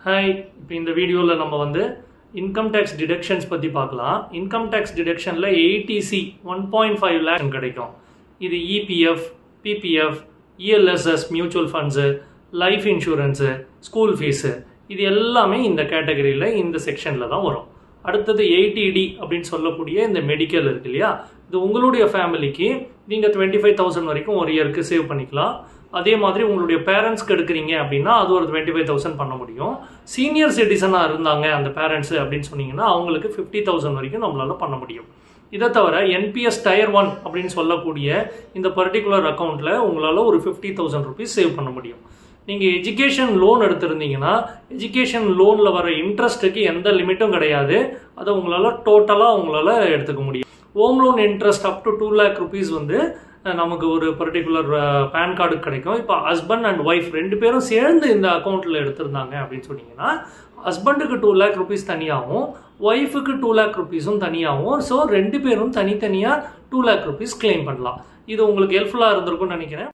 Hi, இப்போ இந்த வீடியோவில் நம்ம இன்கம் டேக்ஸ் டிடக்ஷன்ஸ் பற்றி பார்க்கலாம். இன்கம் டேக்ஸ் டிடக்ஷனில் ஏடிசி 1.5 லேக் கிடைக்கும். இது EPF, PPF, ELSS mutual funds, life insurance, school fees, இது எல்லாமே இந்த கேட்டகரியில் இந்த செக்ஷனில் தான் வரும். அடுத்தது 80D அப்படின்னு சொல்லக்கூடிய இந்த மெடிக்கல் இருக்கு இல்லையா, இது உங்களுடைய ஃபேமிலிக்கு நீங்கள் 25,000 வரைக்கும் ஒரு இயருக்கு சேவ் பண்ணிக்கலாம். அதே மாதிரி உங்களுடைய பேரண்ட்ஸ்க்கு எடுக்கிறீங்க அப்படின்னா அது ஒரு 25,000 பண்ண முடியும். சீனியர் சிட்டிசனாக இருந்தாங்க அந்த பேரண்ட்ஸு அப்படின்னு சொன்னீங்கன்னா அவங்களுக்கு 50,000 வரைக்கும் நம்மளால் பண்ண முடியும். இதை தவிர என்பிஎஸ் டயர் 1 அப்படின்னு சொல்லக்கூடிய இந்த பர்டிகுலர் அக்கௌண்ட்டில் உங்களால் ஒரு 50,000 ருபீஸ் சேவ் பண்ண முடியும். நீங்கள் எஜுகேஷன் லோன் எடுத்திருந்தீங்கன்னா எஜுகேஷன் லோனில் வர இன்ட்ரெஸ்ட்டுக்கு எந்த லிமிட்டும் கிடையாது. அதை உங்களால் டோட்டலாக உங்களால் எடுத்துக்க முடியும். Home loan interest up to 2 lakh rupees நமக்கு ஒரு பர்டிகுலர் பேன் கார்டு கிடைக்கும். இப்போ ஹஸ்பண்ட் அண்ட் ஒய்ஃப் 2 பேரும் சேர்ந்து இந்த அக்கௌண்ட்டில் எடுத்திருந்தாங்க அப்படின்னு சொன்னீங்கன்னா ஹஸ்பண்டுக்கு 2 lakh rupees தனியாகவும் ஒய்ஃபுக்கு 2 lakh rupees தனியாகவும், ஸோ 2 பேரும் தனித்தனியாக 2 lakh rupees கிளைம் பண்ணலாம். இது உங்களுக்கு ஹெல்ப்ஃபுல்லாக இருந்திருக்கும்னு நினைக்கிறேன்.